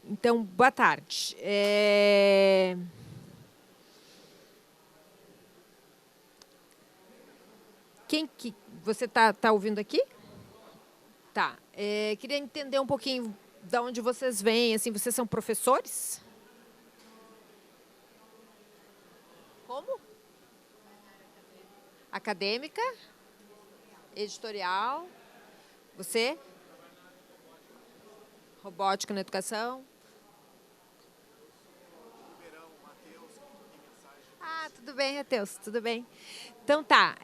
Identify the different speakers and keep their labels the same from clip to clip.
Speaker 1: Então, boa tarde. Você está ouvindo aqui? Tá. Queria entender um pouquinho de onde vocês vêm. Assim, vocês são professores? Como? Acadêmica? Editorial? Você? Robótica na educação? Ah, tudo bem, Matheus, tudo bem. Então tá,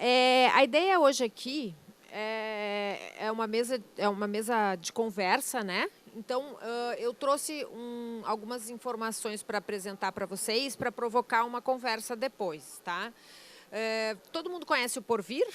Speaker 1: a ideia hoje aqui é uma mesa de conversa, né? Então, eu trouxe algumas informações para apresentar para vocês, para provocar uma conversa depois, tá? Todo mundo conhece o Porvir?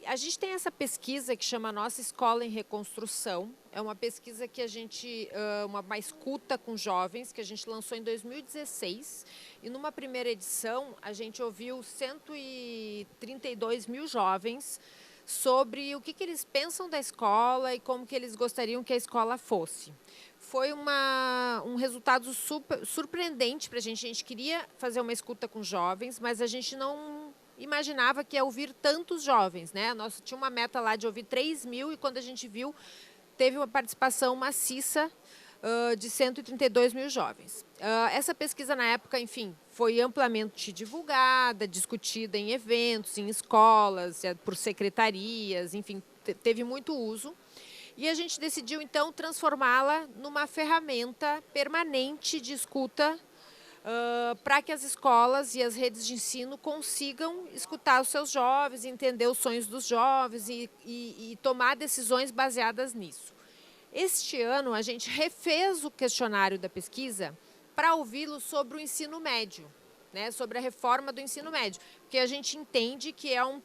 Speaker 1: A gente tem essa pesquisa que chama Nossa Escola em Reconstrução. É uma pesquisa que a gente, uma escuta com jovens, que a gente lançou em 2016. E numa primeira edição, a gente ouviu 132 mil jovens sobre o que eles pensam da escola e como que eles gostariam que a escola fosse. Foi um resultado super surpreendente para a gente. A gente queria fazer uma escuta com jovens, mas a gente não imaginava que ia ouvir tantos jovens, né? Nós tinha uma meta lá de ouvir 3 mil e quando a gente viu, teve uma participação maciça de 132 mil jovens. Essa pesquisa, na época, enfim, foi amplamente divulgada, discutida em eventos, em escolas, por secretarias, enfim, teve muito uso. E a gente decidiu, então, transformá-la numa ferramenta permanente de escuta para que as escolas e as redes de ensino consigam escutar os seus jovens, entender os sonhos dos jovens e tomar decisões baseadas nisso. Este ano, a gente refez o questionário da pesquisa para ouvi-los sobre o ensino médio, né, sobre a reforma do ensino médio, porque a gente entende que é um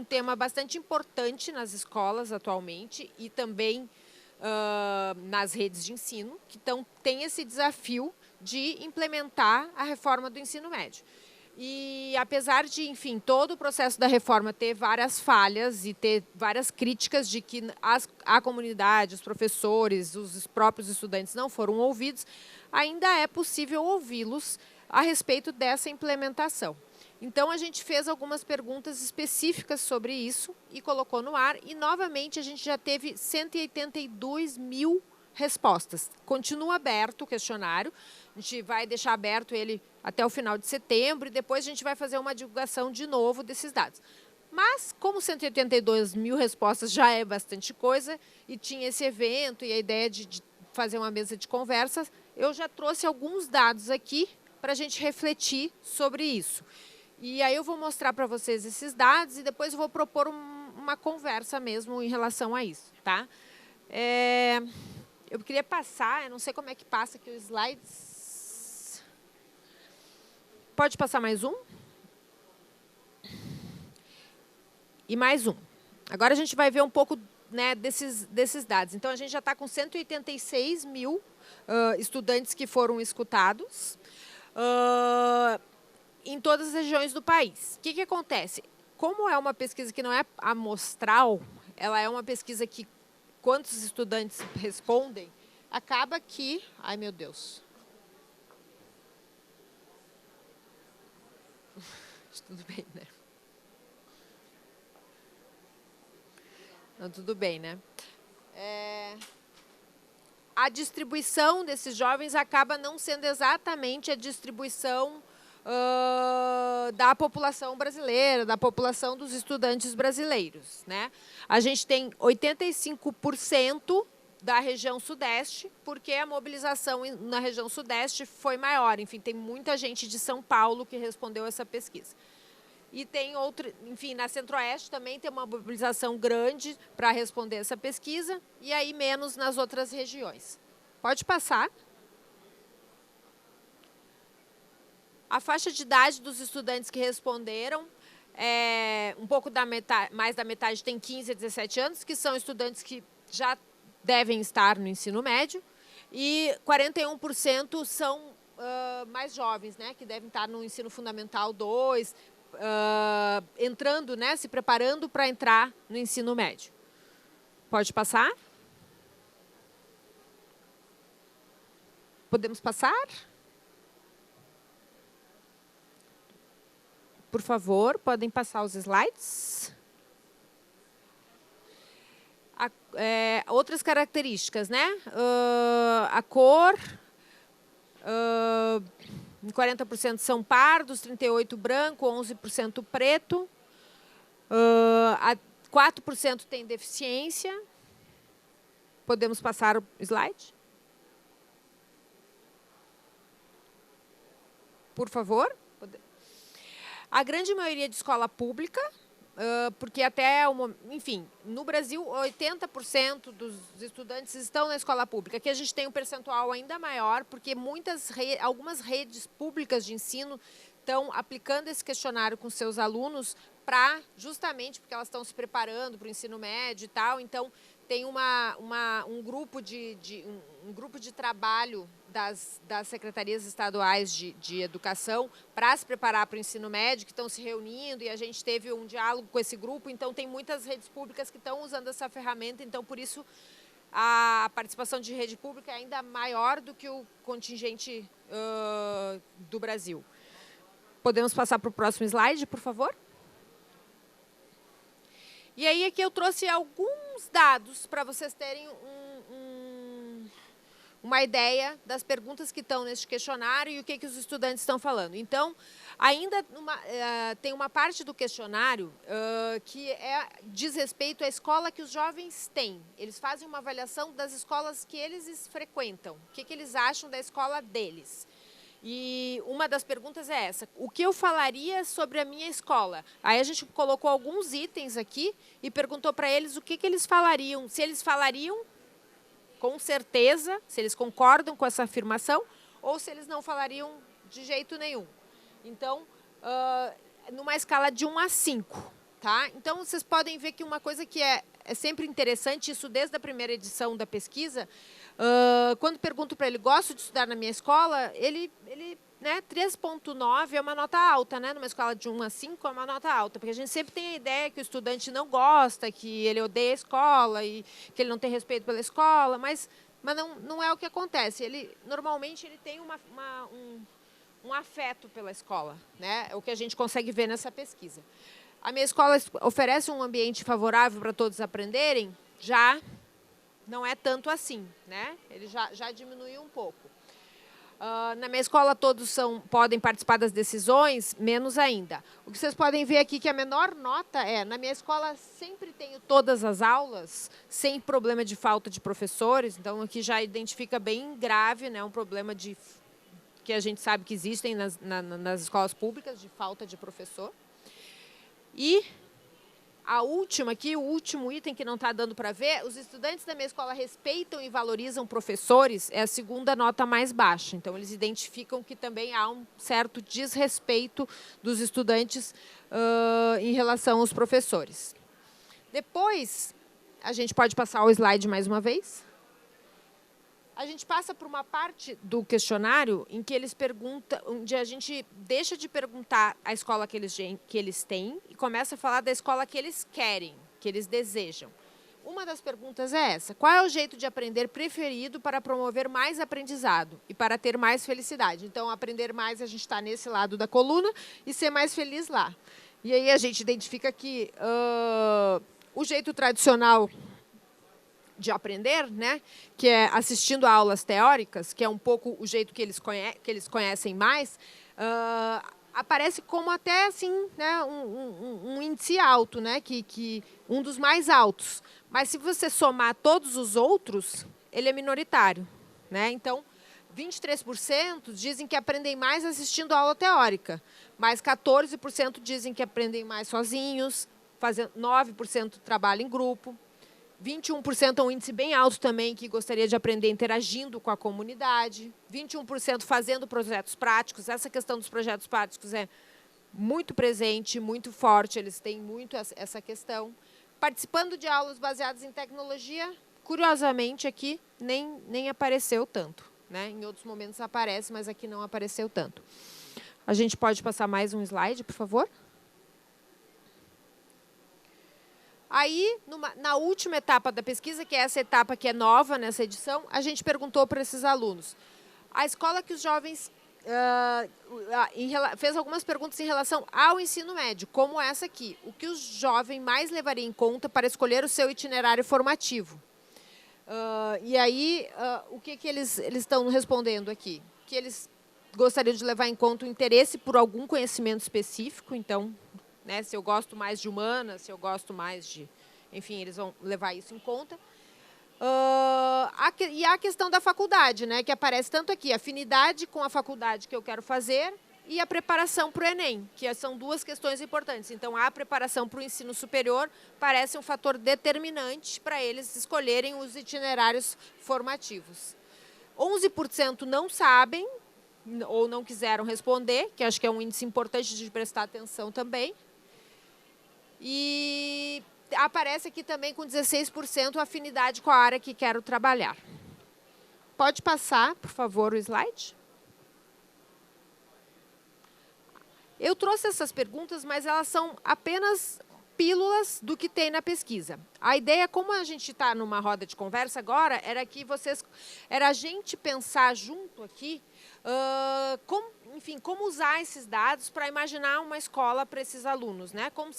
Speaker 1: tema bastante importante nas escolas atualmente e também nas redes de ensino, que tem esse desafio de implementar a reforma do ensino médio. E apesar de, enfim, todo o processo da reforma ter várias falhas e ter várias críticas de que a comunidade, os professores, os próprios estudantes não foram ouvidos, ainda é possível ouvi-los a respeito dessa implementação. Então, a gente fez algumas perguntas específicas sobre isso e colocou no ar. E, novamente, a gente já teve 182 mil respostas. Continua aberto o questionário. A gente vai deixar aberto ele até o final de setembro e depois a gente vai fazer uma divulgação de novo desses dados. Mas, como 182 mil respostas já é bastante coisa e tinha esse evento e a ideia de fazer uma mesa de conversas, eu já trouxe alguns dados aqui para a gente refletir sobre isso. E aí eu vou mostrar para vocês esses dados e depois eu vou propor uma conversa mesmo em relação a isso, tá? Eu queria passar, eu não sei como é que passa aqui os slides. Pode passar mais um? E mais um. Agora a gente vai ver um pouco, né, desses dados. Então, a gente já está com 186 mil estudantes que foram escutados em todas as regiões do país. O que acontece? Como é uma pesquisa que não é amostral, ela é uma pesquisa que quantos estudantes respondem, acaba que... Ai, meu Deus. Tudo bem, né? Não, tudo bem, né? A distribuição desses jovens acaba não sendo exatamente a distribuição da população brasileira, da população dos estudantes brasileiros, né? A gente tem 85% da região sudeste, porque a mobilização na região sudeste foi maior. Enfim, tem muita gente de São Paulo que respondeu essa pesquisa. E tem outro, enfim, na Centro-Oeste também tem uma mobilização grande para responder essa pesquisa, e aí menos nas outras regiões. Pode passar. A faixa de idade dos estudantes que responderam, um pouco mais da metade tem 15 a 17 anos, que são estudantes que já devem estar no ensino médio, e 41% são mais jovens, né, que devem estar no ensino fundamental 2, entrando, né, se preparando para entrar no ensino médio. Pode passar? Podemos passar? Por favor, podem passar os slides. Outras características, né? A cor, em 40% são pardos, 38% branco, 11% preto. 4% tem deficiência. Podemos passar o slide? Por favor. A grande maioria de escola pública, porque enfim, no Brasil, 80% dos estudantes estão na escola pública. Aqui a gente tem um percentual ainda maior, porque algumas redes públicas de ensino estão aplicando esse questionário com seus alunos justamente porque elas estão se preparando para o ensino médio e tal. Então, tem um grupo de trabalho das secretarias estaduais de educação para se preparar para o ensino médio, que estão se reunindo, e a gente teve um diálogo com esse grupo. Então, tem muitas redes públicas que estão usando essa ferramenta. Então, por isso, a participação de rede pública é ainda maior do que o contingente do Brasil. Podemos passar para o próximo slide, por favor? E aí aqui eu trouxe alguns dados para vocês terem uma ideia das perguntas que estão neste questionário e o que os estudantes estão falando. Então, ainda tem uma parte do questionário que diz respeito à escola que os jovens têm. Eles fazem uma avaliação das escolas que eles frequentam, o que eles acham da escola deles. E uma das perguntas é essa: o que eu falaria sobre a minha escola? Aí a gente colocou alguns itens aqui e perguntou para eles o que eles falariam, se eles falariam com certeza, se eles concordam com essa afirmação, ou se eles não falariam de jeito nenhum. Então, numa escala de 1 a 5. Tá? Então, vocês podem ver que uma coisa que é sempre interessante, isso desde a primeira edição da pesquisa, quando pergunto para ele, gosto de estudar na minha escola, ele né, 3,9 é uma nota alta, né? Numa escola de 1 a 5 é uma nota alta, porque a gente sempre tem a ideia que o estudante não gosta, que ele odeia a escola e que ele não tem respeito pela escola, mas não é o que acontece. Normalmente ele tem um afeto pela escola, né? É o que a gente consegue ver nessa pesquisa. A minha escola oferece um ambiente favorável para todos aprenderem? Já não é tanto assim, né? Ele já diminuiu um pouco. Na minha escola todos podem participar das decisões, menos ainda. O que vocês podem ver aqui que a menor nota na minha escola sempre tenho todas as aulas, sem problema de falta de professores, então aqui já identifica bem grave, né, um problema que a gente sabe que existem nas escolas públicas, de falta de professor. E a última aqui, o último item que não está dando para ver, os estudantes da minha escola respeitam e valorizam professores, é a segunda nota mais baixa. Então, eles identificam que também há um certo desrespeito dos estudantes em relação aos professores. Depois, a gente pode passar o slide mais uma vez. A gente passa por uma parte do questionário em que eles perguntam, onde a gente deixa de perguntar a escola que eles têm e começa a falar da escola que eles querem, que eles desejam. Uma das perguntas é essa: qual é o jeito de aprender preferido para promover mais aprendizado e para ter mais felicidade? Então, aprender mais, a gente está nesse lado da coluna, e ser mais feliz lá. E aí a gente identifica que o jeito tradicional de aprender, né, que é assistindo a aulas teóricas, que é um pouco o jeito que eles conhecem mais, aparece como até assim, né, um índice alto, né, que um dos mais altos. Mas se você somar todos os outros, ele é minoritário, né? Então, 23% dizem que aprendem mais assistindo a aula teórica, mas 14% dizem que aprendem mais sozinhos, 9% trabalham em grupo. 21% é um índice bem alto também, que gostaria de aprender interagindo com a comunidade. 21% fazendo projetos práticos. Essa questão dos projetos práticos é muito presente, muito forte. Eles têm muito essa questão. Participando de aulas baseadas em tecnologia, curiosamente, aqui nem apareceu tanto, né? Em outros momentos aparece, mas aqui não apareceu tanto. A gente pode passar mais um slide, por favor? Aí, na última etapa da pesquisa, que é essa etapa que é nova nessa edição, a gente perguntou para esses alunos: A escola que os jovens fez algumas perguntas em relação ao ensino médio, como essa aqui. O que os jovens mais levariam em conta para escolher o seu itinerário formativo? E aí, o que eles estão respondendo aqui? Que eles gostariam de levar em conta o interesse por algum conhecimento específico. Então, né, se eu gosto mais de humanas, se eu gosto mais de... Enfim, eles vão levar isso em conta. E a questão da faculdade, né, que aparece tanto aqui, afinidade com a faculdade que eu quero fazer e a preparação para o Enem, que são duas questões importantes. Então, a preparação para o ensino superior parece um fator determinante para eles escolherem os itinerários formativos. 11% não sabem ou não quiseram responder, que acho que é um índice importante de prestar atenção também. E aparece aqui também com 16% afinidade com a área que quero trabalhar. Pode passar, por favor, o slide. Eu trouxe essas perguntas, mas elas são apenas pílulas do que tem na pesquisa. A ideia, como a gente está numa roda de conversa agora, era a gente pensar junto aqui, como usar esses dados para imaginar uma escola para esses alunos, né? Como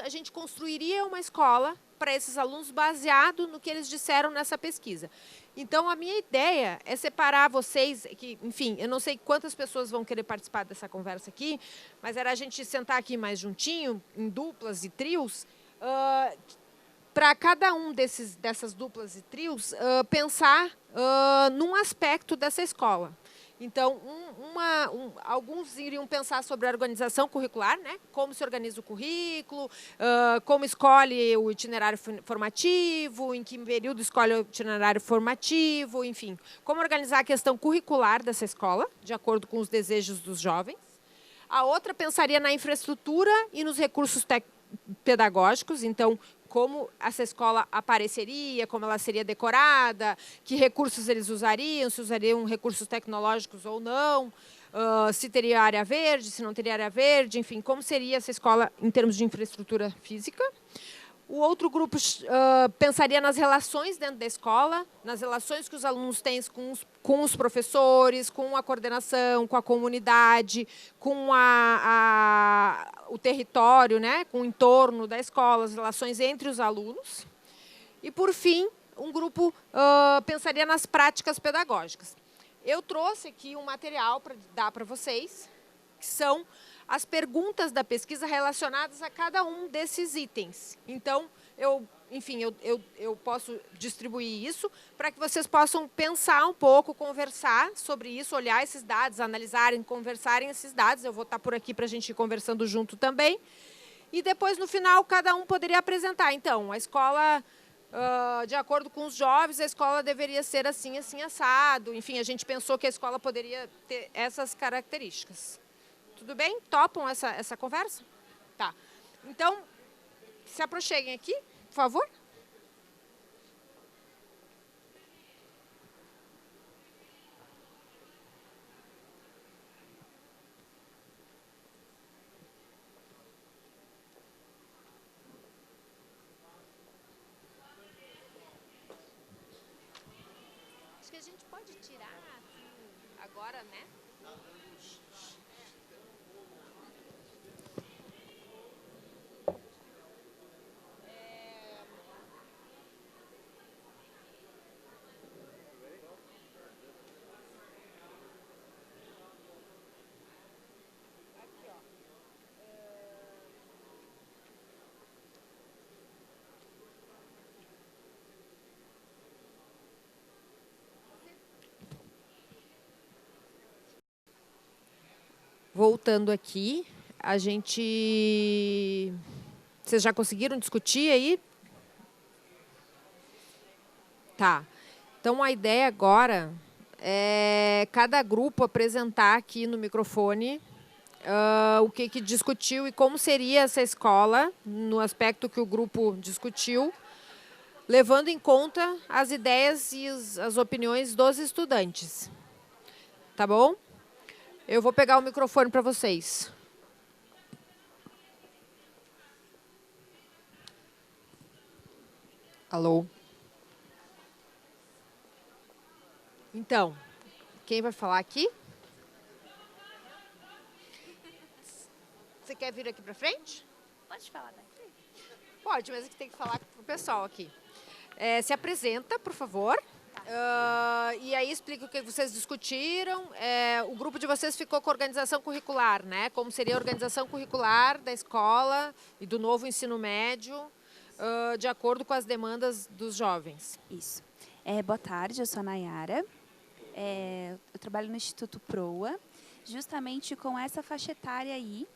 Speaker 1: a gente construiria uma escola para esses alunos baseado no que eles disseram nessa pesquisa. Então, a minha ideia é separar vocês, que, enfim, eu não sei quantas pessoas vão querer participar dessa conversa aqui, mas era a gente sentar aqui mais juntinho, em duplas e trios, para cada um dessas duplas e trios pensar num aspecto dessa escola. Então, alguns iriam pensar sobre a organização curricular, né? Como se organiza o currículo, como escolhe o itinerário formativo, em que período escolhe o itinerário formativo, enfim. Como organizar a questão curricular dessa escola, de acordo com os desejos dos jovens. A outra pensaria na infraestrutura e nos recursos pedagógicos, então, como essa escola apareceria, como ela seria decorada, que recursos eles usariam, se usariam recursos tecnológicos ou não, se teria área verde, se não teria área verde, enfim, como seria essa escola em termos de infraestrutura física. O outro grupo pensaria nas relações dentro da escola, nas relações que os alunos têm com os professores, com a coordenação, com a comunidade, com o território, né, com o entorno da escola, as relações entre os alunos. E, por fim, um grupo pensaria nas práticas pedagógicas. Eu trouxe aqui um material para dar para vocês, que são as perguntas da pesquisa relacionadas a cada um desses itens. Então, eu posso distribuir isso para que vocês possam pensar um pouco, conversar sobre isso, olhar esses dados, analisarem, conversarem esses dados. Eu vou estar por aqui para a gente ir conversando junto também. E depois, no final, cada um poderia apresentar. Então, a escola, de acordo com os jovens, a escola deveria ser assim, assim, assado. Enfim, a gente pensou que a escola poderia ter essas características. Tudo bem? Topam essa conversa? Tá. Então, se aproxeguem aqui, por favor. Acho que a gente pode tirar agora, né? Voltando aqui, a gente... Vocês já conseguiram discutir aí? Tá. Então, a ideia agora é cada grupo apresentar aqui no microfone o que discutiu e como seria essa escola, no aspecto que o grupo discutiu, levando em conta as ideias e as opiniões dos estudantes. Tá bom? Eu vou pegar o microfone para vocês. Alô? Então, Quem vai falar aqui? Você quer vir aqui para frente?
Speaker 2: Pode falar daqui?
Speaker 1: Pode, mas é que tem que falar pro pessoal aqui. Se apresenta, por favor. E aí explica o que vocês discutiram. O grupo de vocês ficou com a organização curricular, né? Como seria a organização curricular da escola e do novo ensino médio, de acordo com as demandas dos jovens.
Speaker 2: Isso. Boa tarde, eu sou a Nayara. Eu trabalho no Instituto Proa, justamente com essa faixa etária aí,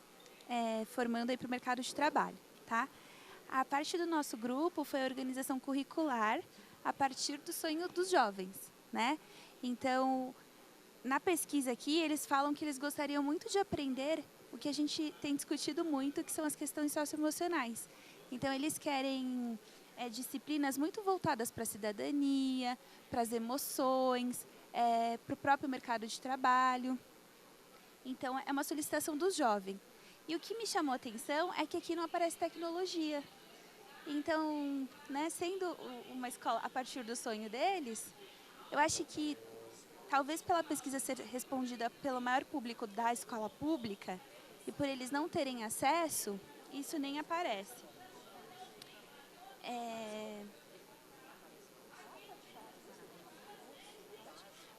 Speaker 2: formando aí para o mercado de trabalho, tá? A parte do nosso grupo foi a organização curricular a partir do sonho dos jovens, né? Então, na pesquisa aqui, eles falam que eles gostariam muito de aprender o que a gente tem discutido muito, que são as questões socioemocionais. Então, eles querem disciplinas muito voltadas para a cidadania, para as emoções, para o próprio mercado de trabalho. Então, é uma solicitação do jovem. E o que me chamou a atenção é que aqui não aparece tecnologia. Então, né, sendo uma escola a partir do sonho deles, eu acho que, talvez pela pesquisa ser respondida pelo maior público da escola pública, e por eles não terem acesso, isso nem aparece.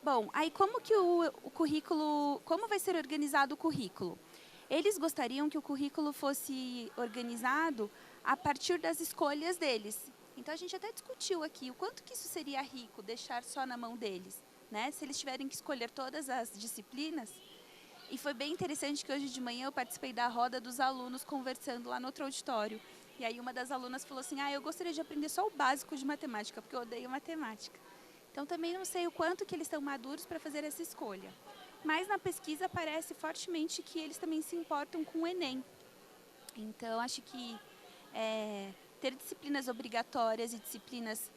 Speaker 2: Bom, aí como que o currículo, como vai ser organizado o currículo? Eles gostariam que o currículo fosse organizado a partir das escolhas deles. Então, a gente até discutiu aqui o quanto que isso seria rico, deixar só na mão deles, né? Se eles tiverem que escolher todas as disciplinas. E foi bem interessante que hoje de manhã eu participei da roda dos alunos conversando lá no outro auditório. E aí uma das alunas falou assim, eu gostaria de aprender só o básico de matemática, porque eu odeio matemática. Então, também não sei o quanto que eles estão maduros para fazer essa escolha. Mas na pesquisa parece fortemente que eles também se importam com o Enem. Então, acho que ter disciplinas obrigatórias e disciplinas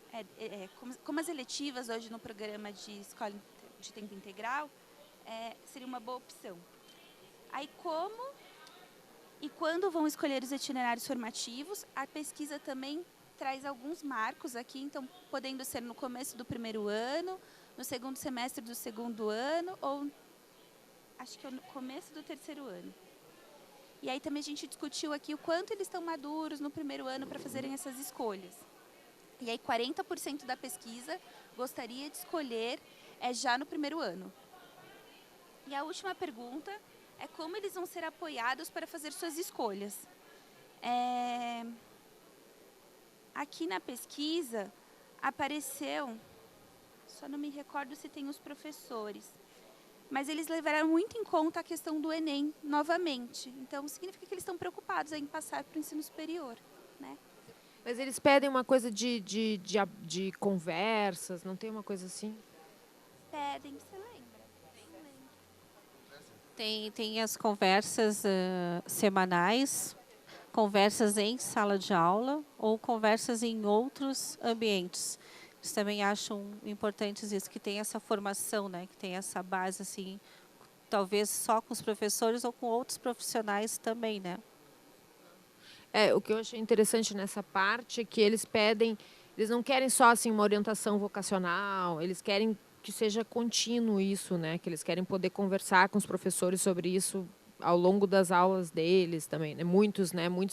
Speaker 2: como as eletivas hoje no programa de escola de tempo integral seria uma boa opção. Aí, como e quando vão escolher os itinerários formativos, a pesquisa também traz alguns marcos aqui, então podendo ser no começo do primeiro ano, no segundo semestre do segundo ano ou acho que é no começo do terceiro ano. E aí também a gente discutiu aqui o quanto eles estão maduros no primeiro ano para fazerem essas escolhas. E aí 40% da pesquisa gostaria de escolher já no primeiro ano. E a última pergunta é como eles vão ser apoiados para fazer suas escolhas. Aqui na pesquisa apareceu, só não me recordo se tem os professores, mas eles levaram muito em conta a questão do Enem novamente. Então, significa que eles estão preocupados em passar para o ensino superior, né?
Speaker 1: Mas eles pedem uma coisa de conversas, não tem uma coisa assim?
Speaker 2: Pedem, você lembra?
Speaker 3: Tem as conversas semanais, conversas em sala de aula ou conversas em outros ambientes. Eles também acham importantes isso, que tem essa formação, né? Que tem essa base, assim, talvez só com os professores ou com outros profissionais também, né?
Speaker 1: O que eu achei interessante nessa parte é que eles não querem só assim uma orientação vocacional, eles querem que seja contínuo isso, né? Que eles querem poder conversar com os professores sobre isso ao longo das aulas deles também, né? Muitos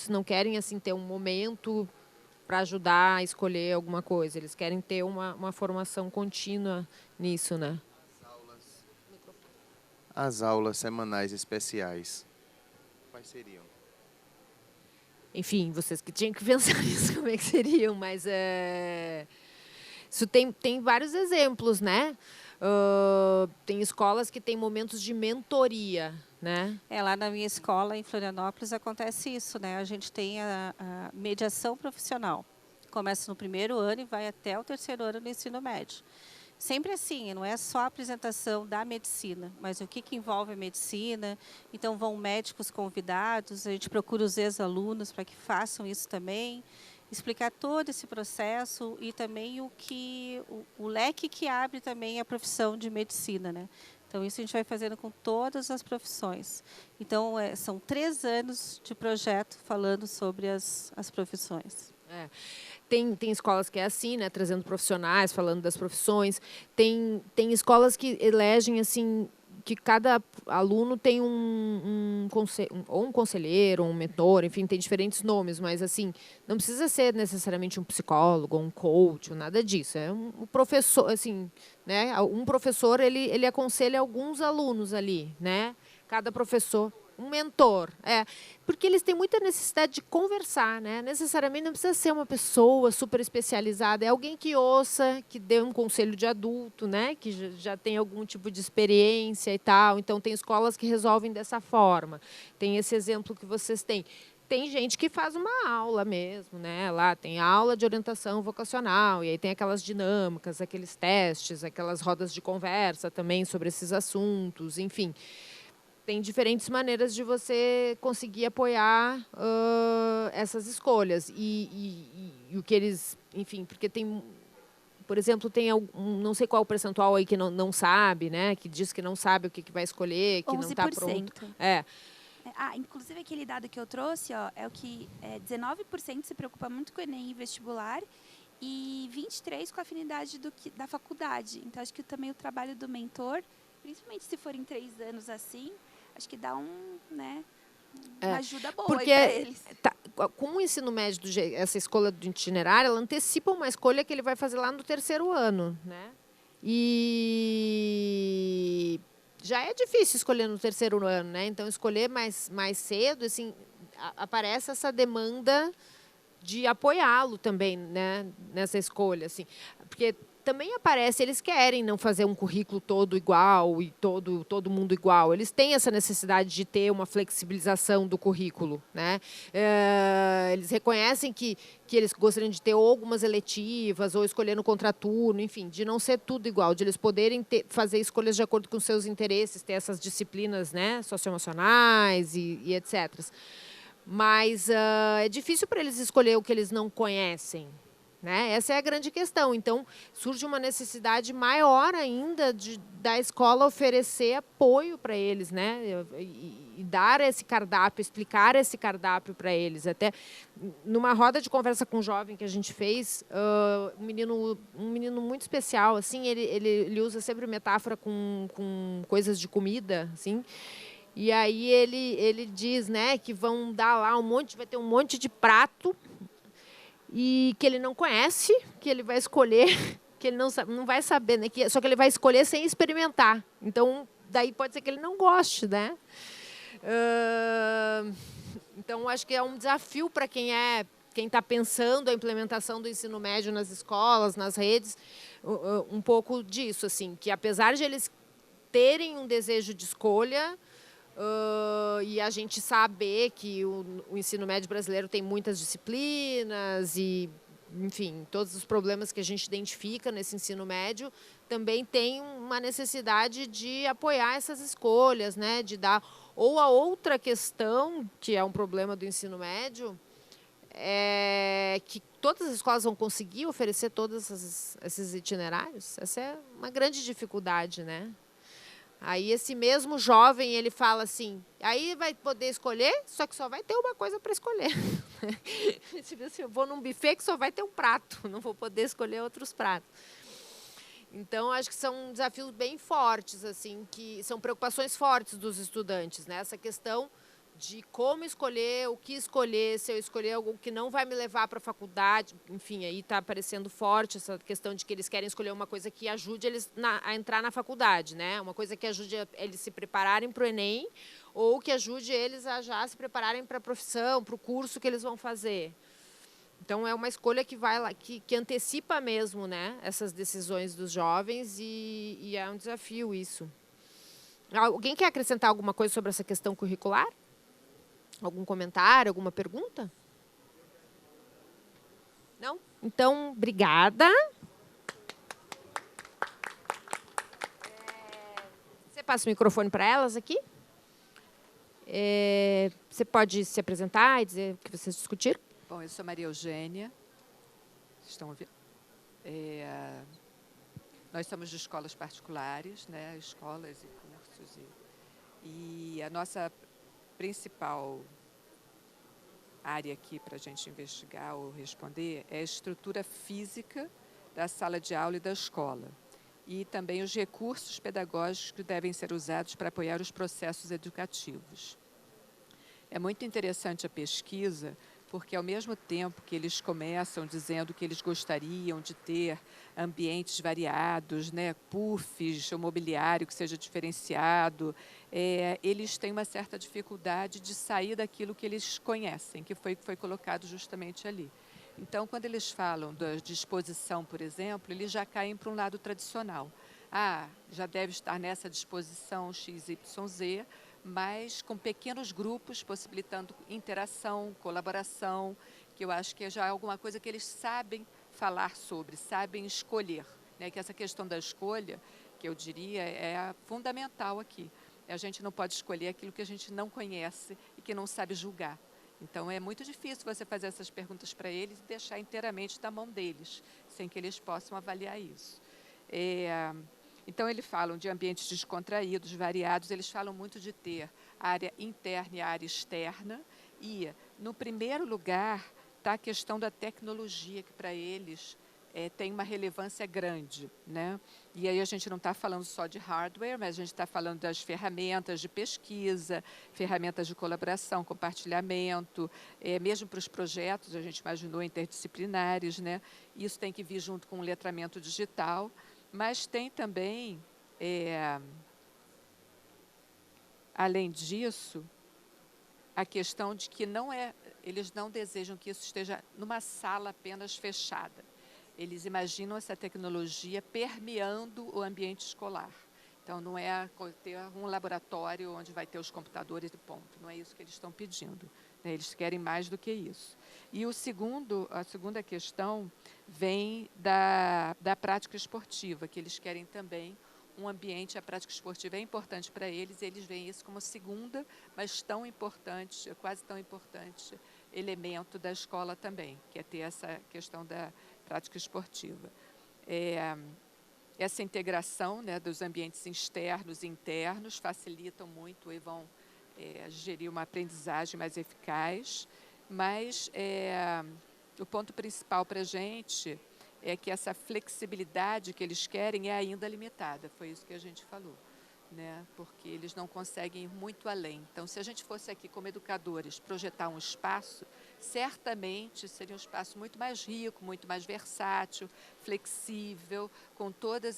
Speaker 1: não querem assim ter um momento para ajudar a escolher alguma coisa. Eles querem ter uma formação contínua nisso, né?
Speaker 4: As aulas semanais especiais, quais seriam?
Speaker 1: Enfim, vocês que tinham que pensar nisso, como é que seriam, mas isso tem vários exemplos, né? Tem escolas que têm momentos de mentoria, né?
Speaker 3: Lá na minha escola, em Florianópolis, acontece isso, né? A gente tem a mediação profissional. Começa no primeiro ano e vai até o terceiro ano do ensino médio. Sempre assim, não é só a apresentação da medicina, mas o que envolve a medicina. Então, vão médicos convidados, a gente procura os ex-alunos para que façam isso também, explicar todo esse processo e também o leque que abre também a profissão de medicina, né? Então, isso a gente vai fazendo com todas as profissões. Então, são 3 anos de projeto falando sobre as profissões.
Speaker 1: Tem escolas que é assim, né, trazendo profissionais, falando das profissões. Tem escolas que elegem assim que cada aluno tem ou um conselheiro, ou um mentor, enfim, tem diferentes nomes, mas assim, não precisa ser necessariamente um psicólogo, ou um coach, ou nada disso. É um professor, assim, né? Um professor ele aconselha alguns alunos ali, né? Cada professor. Um mentor, porque eles têm muita necessidade de conversar, né? Necessariamente não precisa ser uma pessoa super especializada, é alguém que ouça, que dê um conselho de adulto, né? Que já tem algum tipo de experiência e tal. Então, tem escolas que resolvem dessa forma. Tem esse exemplo que vocês têm. Tem gente que faz uma aula mesmo, né? Lá tem aula de orientação vocacional, e aí tem aquelas dinâmicas, aqueles testes, aquelas rodas de conversa também sobre esses assuntos, enfim. Tem diferentes maneiras de você conseguir apoiar essas escolhas. E o que eles... Enfim, porque tem... Por exemplo, tem não sei qual o percentual aí que não sabe, né? Que diz que não sabe o que vai escolher, que não está pronto.
Speaker 2: Inclusive, aquele dado que eu trouxe, ó, é o que 19% se preocupa muito com o Enem e vestibular e 23% com a afinidade da faculdade. Então, acho que também o trabalho do mentor, principalmente se for em 3 anos assim, acho que dá uma ajuda boa para eles.
Speaker 1: Com o ensino médio, essa escolha do itinerário, ela antecipa uma escolha que ele vai fazer lá no 3º ano, né? E já é difícil escolher no 3º ano, né? Então, escolher mais cedo, assim, aparece essa demanda de apoiá-lo também, né? Nessa escolha, assim, porque também aparece, eles querem não fazer um currículo todo igual e todo mundo igual. Eles têm essa necessidade de ter uma flexibilização do currículo, né? Eles reconhecem que eles gostariam de ter algumas eletivas ou escolher no contraturno, enfim, de não ser tudo igual, de eles poderem fazer escolhas de acordo com seus interesses, ter essas disciplinas, né, socioemocionais e etc. Mas é difícil para eles escolher o que eles não conhecem, né? Essa é a grande questão. Então, surge uma necessidade maior ainda da escola oferecer apoio para eles, né? E dar esse cardápio, explicar esse cardápio para eles. Até numa roda de conversa com um jovem que a gente fez, um menino muito especial, assim, ele usa sempre metáfora com coisas de comida, assim. E aí ele diz, né, que vão dar lá vai ter um monte de prato e que ele não conhece, que ele vai escolher, que ele não vai saber, né? Só que ele vai escolher sem experimentar. Então, daí pode ser que ele não goste, né? Então, acho que é um desafio para quem está pensando a implementação do ensino médio nas escolas, nas redes, um pouco disso, assim, que apesar de eles terem um desejo de escolha, e a gente saber que o ensino médio brasileiro tem muitas disciplinas e, enfim, todos os problemas que a gente identifica nesse ensino médio, também tem uma necessidade de apoiar essas escolhas, né? De dar... Ou a outra questão, que é um problema do ensino médio, é que todas as escolas vão conseguir oferecer todos esses itinerários. Essa é uma grande dificuldade, né? Aí esse mesmo jovem, ele fala assim, aí vai poder escolher, só que só vai ter uma coisa para escolher. Tipo assim, eu vou num buffet que só vai ter um prato, não vou poder escolher outros pratos. Então, acho que são desafios bem fortes, assim, que são preocupações fortes dos estudantes, né? Essa questão de como escolher, o que escolher, se eu escolher algo que não vai me levar para a faculdade, enfim, aí está aparecendo forte essa questão de que eles querem escolher uma coisa que ajude eles a entrar na faculdade, né? Uma coisa que ajude eles se prepararem para o Enem ou que ajude eles a já se prepararem para a profissão, para o curso que eles vão fazer. Então, é uma escolha que vai lá, que antecipa mesmo, né, essas decisões dos jovens e é um desafio isso. Alguém quer acrescentar alguma coisa sobre essa questão curricular? Algum comentário, alguma pergunta? Não? Então, obrigada. Você passa o microfone para elas aqui. Você pode se apresentar e dizer o que vocês discutiram?
Speaker 5: Bom, eu sou Maria Eugênia. Vocês estão ouvindo? Nós somos de escolas particulares, né? Escolas e cursos. E a nossa principal área aqui para a gente investigar ou responder é a estrutura física da sala de aula e da escola. E também os recursos pedagógicos que devem ser usados para apoiar os processos educativos. É muito interessante a pesquisa, porque ao mesmo tempo que eles começam dizendo que eles gostariam de ter ambientes variados, né, puffs, o mobiliário que seja diferenciado, eles têm uma certa dificuldade de sair daquilo que eles conhecem, que foi colocado justamente ali. Então, quando eles falam da disposição, por exemplo, eles já caem para um lado tradicional. Ah, já deve estar nessa disposição XYZ, mas com pequenos grupos, possibilitando interação, colaboração, que eu acho que é já alguma coisa que eles sabem falar sobre, sabem escolher. Né? Que essa questão da escolha, que eu diria, é fundamental aqui. A gente não pode escolher aquilo que a gente não conhece e que não sabe julgar. Então, é muito difícil você fazer essas perguntas para eles e deixar inteiramente da mão deles, sem que eles possam avaliar isso. Então, eles falam de ambientes descontraídos, variados, eles falam muito de ter a área interna e a área externa. E, no primeiro lugar, está a questão da tecnologia, que para eles tem uma relevância grande. Né? E aí a gente não está falando só de hardware, mas a gente está falando das ferramentas de pesquisa, ferramentas de colaboração, compartilhamento, mesmo para os projetos, a gente imaginou interdisciplinares, né? Isso tem que vir junto com o letramento digital, mas tem também, além disso, a questão de que eles não desejam que isso esteja numa sala apenas fechada. Eles imaginam essa tecnologia permeando o ambiente escolar. Então, não é ter um laboratório onde vai ter os computadores e ponto. Não é isso que eles estão pedindo. Né? Eles querem mais do que isso. E a segunda questão vem da prática esportiva, que eles querem também um ambiente, a prática esportiva é importante para eles, e eles veem isso como segunda, mas tão importante, quase tão importante, elemento da escola também, que é ter essa questão da prática esportiva. Essa integração, né, dos ambientes externos e internos facilitam muito e vão gerir uma aprendizagem mais eficaz, mas o ponto principal para a gente é que essa flexibilidade que eles querem é ainda limitada, foi isso que a gente falou. Né? Porque eles não conseguem ir muito além. Então, se a gente fosse aqui como educadores projetar um espaço, certamente seria um espaço muito mais rico, muito mais versátil, flexível, com todos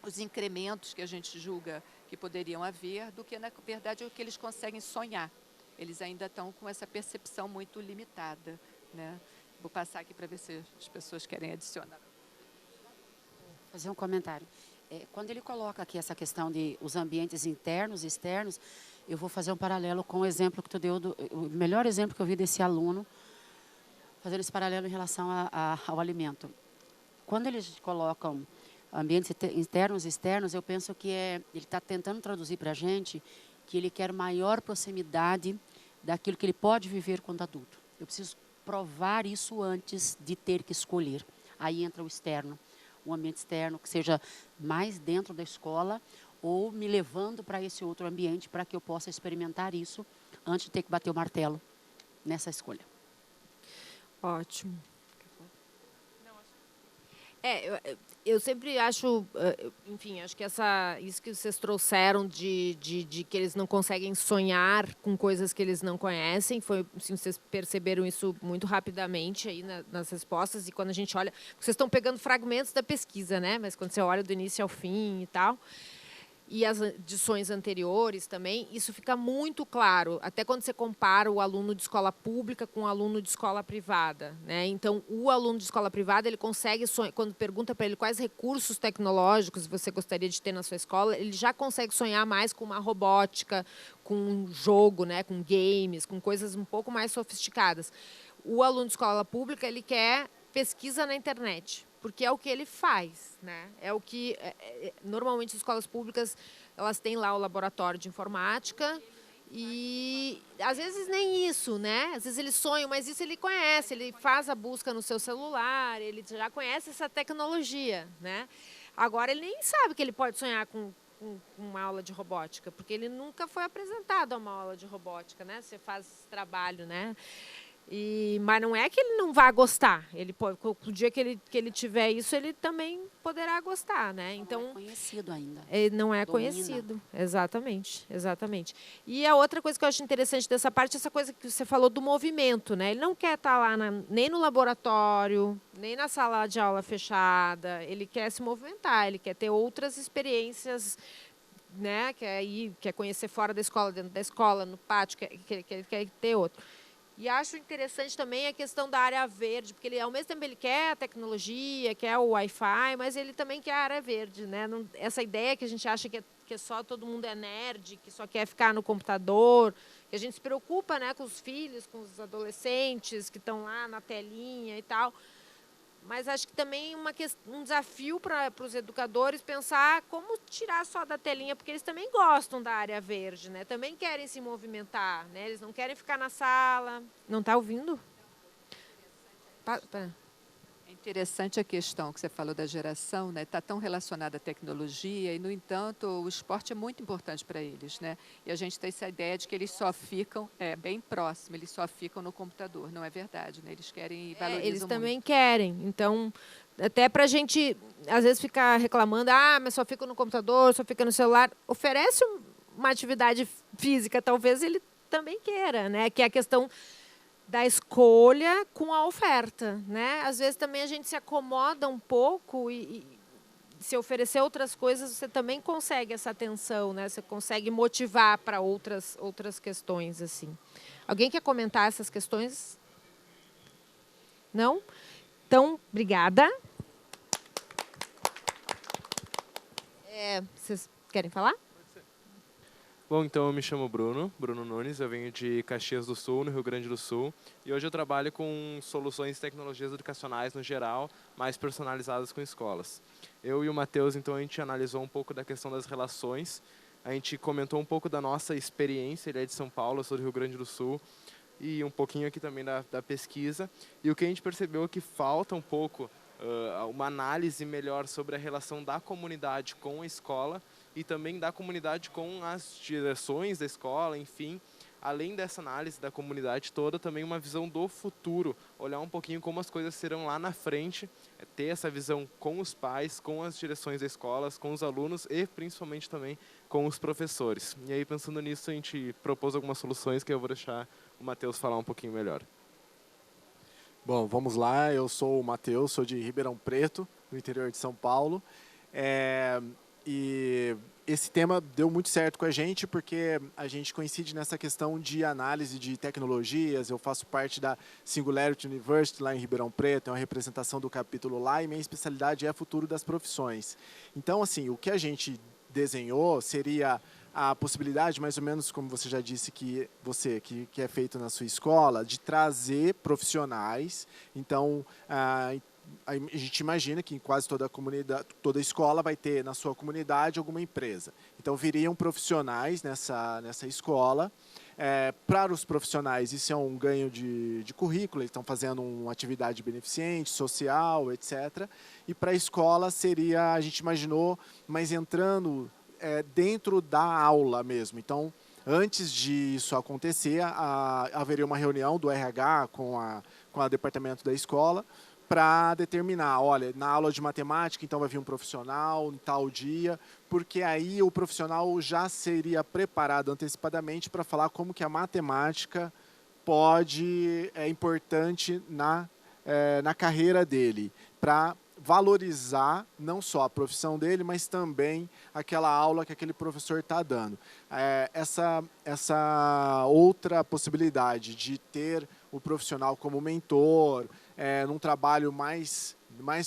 Speaker 5: os incrementos que a gente julga que poderiam haver, do que, na verdade, o que eles conseguem sonhar. Eles ainda estão com essa percepção muito limitada. Né? Vou passar aqui para ver se as pessoas querem adicionar.
Speaker 6: Vou fazer um comentário. Quando ele coloca aqui essa questão de os ambientes internos e externos, eu vou fazer um paralelo com o exemplo que tu deu, o melhor exemplo que eu vi desse aluno, fazendo esse paralelo em relação ao alimento. Quando eles colocam ambientes internos e externos, eu penso que ele está tentando traduzir para a gente que ele quer maior proximidade daquilo que ele pode viver quando adulto. Eu preciso provar isso antes de ter que escolher. Aí entra o externo. Um ambiente externo que seja mais dentro da escola ou me levando para esse outro ambiente para que eu possa experimentar isso antes de ter que bater o martelo nessa escolha.
Speaker 1: Ótimo. Eu sempre acho, enfim, acho que isso que vocês trouxeram de que eles não conseguem sonhar com coisas que eles não conhecem, assim, vocês perceberam isso muito rapidamente aí nas respostas, e quando a gente olha, vocês estão pegando fragmentos da pesquisa, né? Mas quando você olha do início ao fim e tal, e as edições anteriores também, isso fica muito claro, até quando você compara o aluno de escola pública com o aluno de escola privada. Né? Então, o aluno de escola privada, ele consegue, quando pergunta para ele quais recursos tecnológicos você gostaria de ter na sua escola, ele já consegue sonhar mais com uma robótica, com um jogo, né? Com games, com coisas um pouco mais sofisticadas. O aluno de escola pública, ele quer pesquisa na internet, porque é o que ele faz, né? É o que normalmente as escolas públicas, elas têm lá o laboratório de informática e às vezes nem isso, né? Às vezes eles sonham, mas isso ele conhece, ele faz a busca no seu celular, ele já conhece essa tecnologia, né? Agora ele nem sabe que ele pode sonhar com com uma aula de robótica, porque ele nunca foi apresentado a uma aula de robótica, né? Você faz esse trabalho, né? Mas não é que ele não vá gostar. O dia que ele tiver isso, ele também poderá gostar, né?
Speaker 6: Então, não é
Speaker 1: Então,
Speaker 6: conhecido ainda.
Speaker 1: ele não é
Speaker 6: Domina.
Speaker 1: conhecido. Exatamente, exatamente. E a outra coisa que eu acho interessante dessa parte é essa coisa que você falou do movimento, né? Ele não quer estar lá nem no laboratório, nem na sala de aula fechada. Ele quer se movimentar, ele quer ter outras experiências, né? Quer conhecer fora da escola, dentro da escola, no pátio, quer ter outro. E acho interessante também a questão da área verde, porque ele, ao mesmo tempo ele quer a tecnologia, quer o Wi-Fi, mas ele também quer a área verde, né? Essa ideia que a gente acha que só todo mundo é nerd, que só quer ficar no computador, que a gente se preocupa, né, com os filhos, com os adolescentes que estão lá na telinha e tal. Mas acho que também um desafio para os educadores pensar como tirar só da telinha, porque eles também gostam da área verde, né? Também querem se movimentar, né? Eles não querem ficar na sala. Não está ouvindo?
Speaker 5: É interessante a questão que você falou da geração, né? Está tão relacionada à tecnologia e, no entanto, o esporte é muito importante para eles, né? E a gente tem essa ideia de que eles só ficam, bem próximo, eles só ficam no computador. Não é verdade, né? Eles querem e valorizam
Speaker 1: Eles também
Speaker 5: muito.
Speaker 1: querem. Então, até para a gente, às vezes, ficar reclamando, mas só fica no computador, só fica no celular. Oferece uma atividade física, talvez ele também queira, né? Que é a questão da escolha com a oferta, né? Às vezes também a gente se acomoda um pouco e se oferecer outras coisas, você também consegue essa atenção, né? Você consegue motivar para outras questões, assim. Alguém quer comentar essas questões? Não? Então, obrigada. Vocês querem falar?
Speaker 7: Bom, então eu me chamo Bruno Nunes, eu venho de Caxias do Sul, no Rio Grande do Sul, e hoje eu trabalho com soluções e tecnologias educacionais no geral, mais personalizadas com escolas. Eu e o Matheus, então, a gente analisou um pouco da questão das relações, a gente comentou um pouco da nossa experiência, ele é de São Paulo, eu sou do Rio Grande do Sul, e um pouquinho aqui também da pesquisa, e o que a gente percebeu é que falta um pouco uma análise melhor sobre a relação da comunidade com a escola e também da comunidade com as direções da escola, enfim. Além dessa análise da comunidade toda, também uma visão do futuro, olhar um pouquinho como as coisas serão lá na frente, ter essa visão com os pais, com as direções das escolas, com os alunos e principalmente também com os professores. E aí, pensando nisso, a gente propôs algumas soluções que eu vou deixar o Matheus falar um pouquinho melhor.
Speaker 8: Bom, vamos lá. Eu sou o Matheus, sou de Ribeirão Preto, no interior de São Paulo. E esse tema deu muito certo com a gente porque a gente coincide nessa questão de análise de tecnologias. Eu faço parte da Singularity University lá em Ribeirão Preto, é uma representação do capítulo lá e minha especialidade é futuro das profissões. Então, assim, o que a gente desenhou seria a possibilidade, mais ou menos como você já disse que é feito na sua escola, de trazer profissionais. Então, a gente imagina que em quase toda a comunidade, toda escola vai ter na sua comunidade alguma empresa. Então, viriam profissionais nessa escola. Para os profissionais, isso é um ganho de currículo, eles estão fazendo uma atividade beneficente, social, etc. E para a escola seria, a gente imaginou, mas entrando dentro da aula mesmo. Então, antes disso acontecer, haveria uma reunião do RH com o departamento da escola para determinar, olha, na aula de matemática, então vai vir um profissional em tal dia, porque aí o profissional já seria preparado antecipadamente para falar como que a matemática é importante na carreira dele, para valorizar não só a profissão dele, mas também aquela aula que aquele professor está dando. Essa outra possibilidade de ter o profissional como mentor, num trabalho mais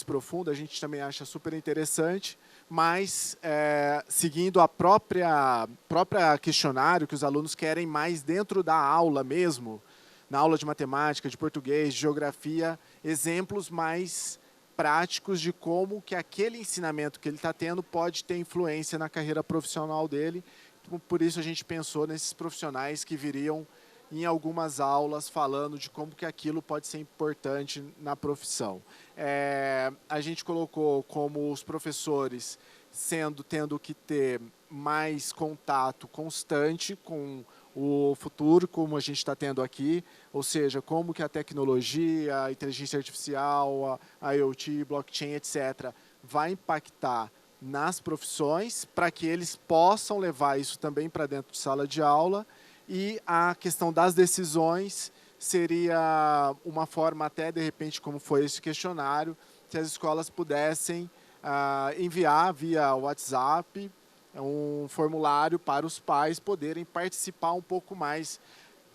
Speaker 8: profundo, a gente também acha super interessante, mas seguindo a própria questionário que os alunos querem mais dentro da aula mesmo, na aula de matemática, de português, de geografia, exemplos mais práticos de como que aquele ensinamento que ele está tendo pode ter influência na carreira profissional dele. Então, por isso a gente pensou nesses profissionais que viriam em algumas aulas falando de como que aquilo pode ser importante na profissão. A gente colocou como os professores tendo que ter mais contato constante com o futuro, como a gente está tendo aqui, ou seja, como que a tecnologia, a inteligência artificial, a IoT, blockchain, etc., vai impactar nas profissões para que eles possam levar isso também para dentro de sala de aula. E a questão das decisões seria uma forma até, de repente, como foi esse questionário, se as escolas pudessem enviar via WhatsApp um formulário para os pais poderem participar um pouco mais.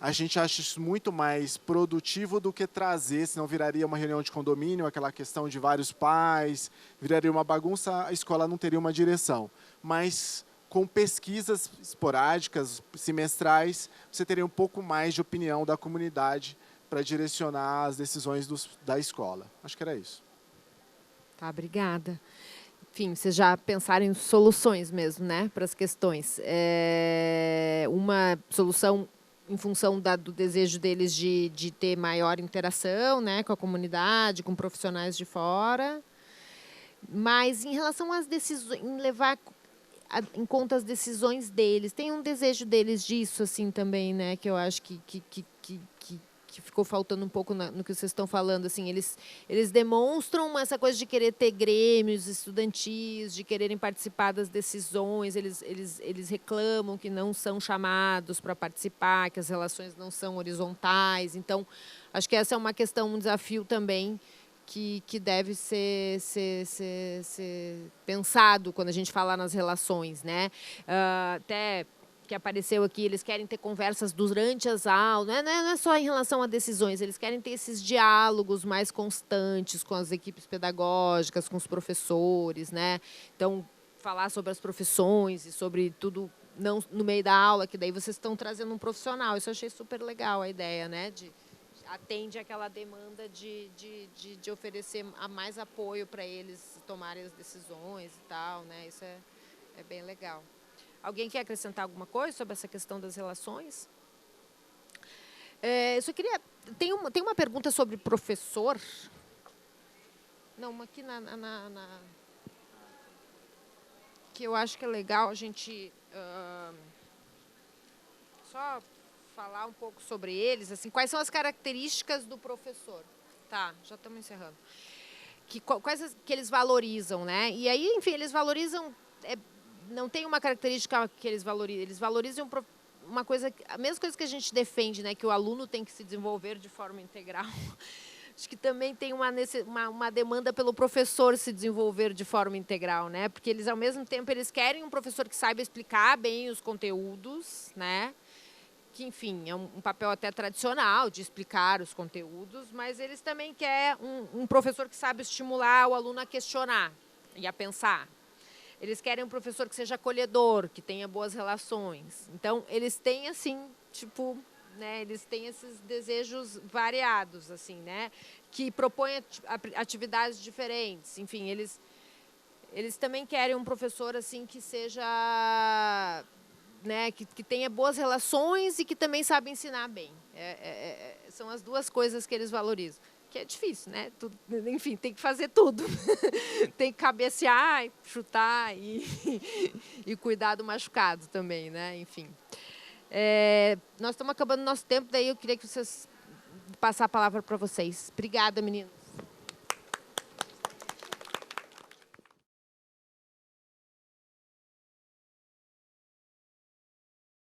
Speaker 8: A gente acha isso muito mais produtivo do que trazer, senão viraria uma reunião de condomínio, aquela questão de vários pais, viraria uma bagunça, a escola não teria uma direção. Mas com pesquisas esporádicas, semestrais, você teria um pouco mais de opinião da comunidade para direcionar as decisões da escola. Acho que era isso.
Speaker 1: Tá, obrigada. Enfim, vocês já pensaram em soluções mesmo, né, para as questões. Uma solução em função do desejo deles de ter maior interação, né, com a comunidade, com profissionais de fora. Mas em relação às decisões, em levar em conta as decisões deles, tem um desejo deles disso assim também, né, que eu acho que ficou faltando um pouco no que vocês estão falando, assim, eles demonstram essa coisa de querer ter grêmios estudantis, de quererem participar das decisões, eles reclamam que não são chamados para participar, que as relações não são horizontais. Então, acho que essa é uma questão, um desafio também que deve ser pensado quando a gente fala nas relações, né? Até que apareceu aqui, eles querem ter conversas durante as aulas, não é só em relação a decisões, eles querem ter esses diálogos mais constantes com as equipes pedagógicas, com os professores, né? Então, falar sobre as profissões e sobre tudo, não no meio da aula, que daí vocês estão trazendo um profissional. Isso eu achei super legal, a ideia, né? Atende àquela demanda de oferecer mais apoio para eles tomarem as decisões e tal, né? Isso é bem legal. Alguém quer acrescentar alguma coisa sobre essa questão das relações? Eu só queria... Tem uma pergunta sobre professor. Não, aqui que eu acho que é legal a gente só falar um pouco sobre eles. Assim, quais são as características do professor? Tá, já estamos encerrando. Quais que eles valorizam, né? E aí, enfim, eles valorizam... não tem uma característica que eles valorizam uma coisa, a mesma coisa que a gente defende, né, que o aluno tem que se desenvolver de forma integral. Acho que também tem uma demanda pelo professor se desenvolver de forma integral, né? Porque eles, ao mesmo tempo, eles querem um professor que saiba explicar bem os conteúdos, né? Que, enfim, é um papel até tradicional de explicar os conteúdos, mas eles também querem um professor que saiba estimular o aluno a questionar e a pensar. Eles querem um professor que seja acolhedor, que tenha boas relações. Então, eles têm, assim, tipo, né, eles têm esses desejos variados, assim, né, que propõem atividades diferentes. Enfim, eles também querem um professor, assim, que seja, né, que tenha boas relações e que também saiba ensinar bem. São as duas coisas que eles valorizam. Que é difícil, né? Enfim, tem que fazer tudo. Tem que cabecear, chutar e cuidar do machucado também, né? Enfim. Nós estamos acabando o nosso tempo, daí eu queria que vocês passar a palavra para vocês. Obrigada, meninos.